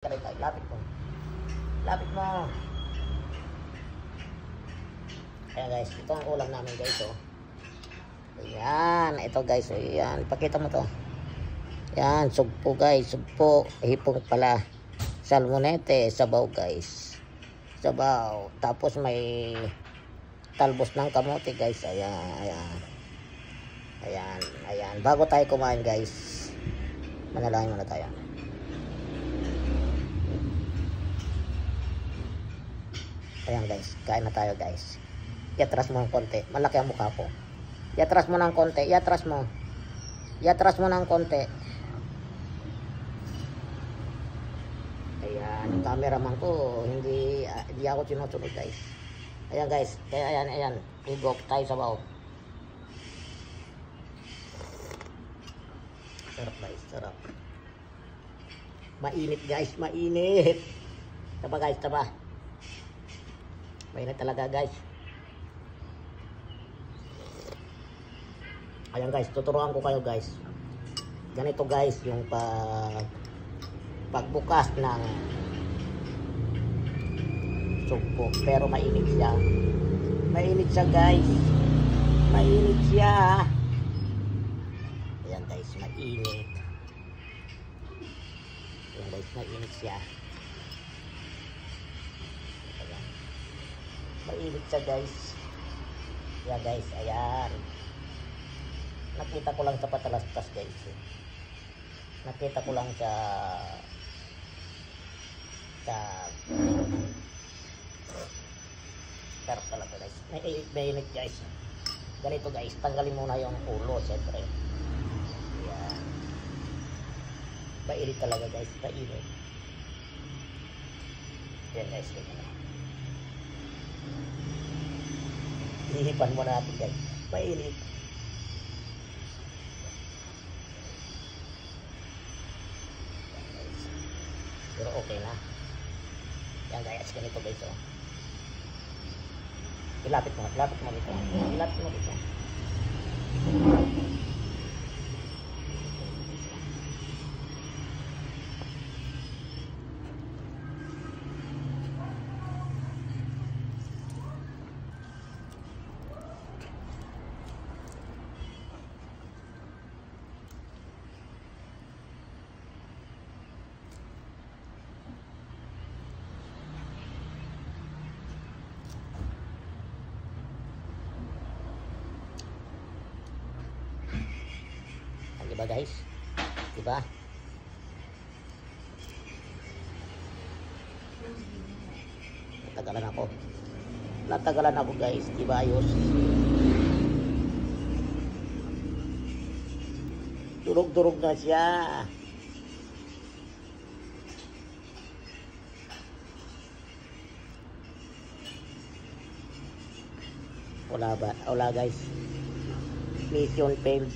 Lapit mo. Lapit mo. Ayan guys, ito ang ulam namin guys. Oh. Ayan, ito guys. Oh, ayan, pakita mo to. Ayan, sugpo guys. Sugpo, hipong pala. Salmonete, sabaw guys. Sabaw. Tapos may talbos ng kamote guys. Ayan, ayan. Ayan, ayan. Bago tayo kumain guys, manalangin muna tayo. Ayan guys, kain na tayo guys. Iatras mo ng konti. Malaki ang mukha ko. Iatras mo ng konti. Iatras mo. Iatras mo ng konti. Ayan, yung cameraman ko, hindi ako sinusunod guys. Ayan guys, kaya ayan, ayan. Higop tayo sa baw. Sarap guys, sarap. Mainit guys, mainit. Taba guys, taba. Mainit talaga guys. Ayan guys, tuturuan ko kayo guys. Ganito guys yung pagbukas ng sugpo. Pero mainit siya. Mainit siya guys. Mainit siya. Ayan guys, mainit. Ayan guys, mainit siya. Mainit siya guys. Yeah guys, ayan. Nakita ko lang sa patalastas guys. Nakita ko lang sa sarap talaga guys. Mainit guys. Ganito guys, tanggalin muna yung ulo syempre. Ayan. Mainit talaga guys, mainit. Ayan guys, ganyan. Hihipan mo natin guys. Mainit. Pero okay na. Yan guys, ganito guys. Oh. Ilapit mo dito. Ilapit mo dito. Diba guys? Diba? Natagalan ako guys. Diba ayos? Durog-durog na siya. Wala ba? Wala guys. Mission failed.